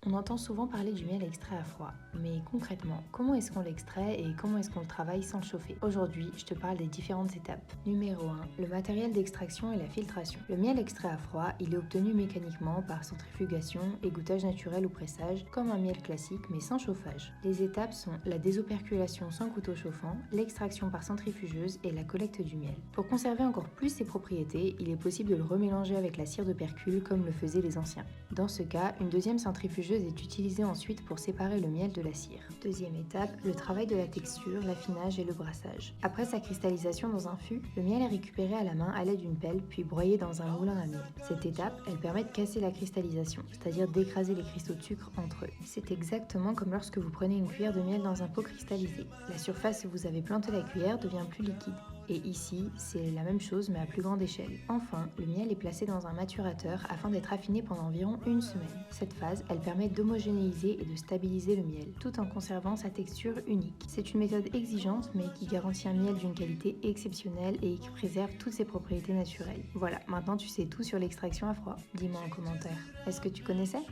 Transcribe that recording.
On entend souvent parler du miel extrait à froid, mais concrètement, comment est-ce qu'on l'extrait et comment est-ce qu'on le travaille sans le chauffer? Aujourd'hui, je te parle des différentes étapes. Numéro 1, le matériel d'extraction et la filtration. Le miel extrait à froid, il est obtenu mécaniquement par centrifugation, égouttage naturel ou pressage, comme un miel classique mais sans chauffage. Les étapes sont la désoperculation sans couteau chauffant, l'extraction par centrifugeuse et la collecte du miel. Pour conserver encore plus ses propriétés, il est possible de le remélanger avec la cire de percule comme le faisaient les anciens. Dans ce cas, une deuxième centrifugeuse est utilisée ensuite pour séparer le miel de la cire. Deuxième étape, le travail de la texture, l'affinage et le brassage. Après sa cristallisation dans un fût, le miel est récupéré à la main à l'aide d'une pelle puis broyé dans un moulin à miel. Cette étape, elle permet de casser la cristallisation, c'est-à-dire d'écraser les cristaux de sucre entre eux. C'est exactement comme lorsque vous prenez une cuillère de miel dans un pot cristallisé. La surface où vous avez planté la cuillère devient plus liquide. Et ici, c'est la même chose mais à plus grande échelle. Enfin, le miel est placé dans un maturateur afin d'être affiné pendant environ une semaine. Cette phase, elle permet d'homogénéiser et de stabiliser le miel, tout en conservant sa texture unique. C'est une méthode exigeante mais qui garantit un miel d'une qualité exceptionnelle et qui préserve toutes ses propriétés naturelles. Voilà, maintenant tu sais tout sur l'extraction à froid. Dis-moi en commentaire, est-ce que tu connaissais ?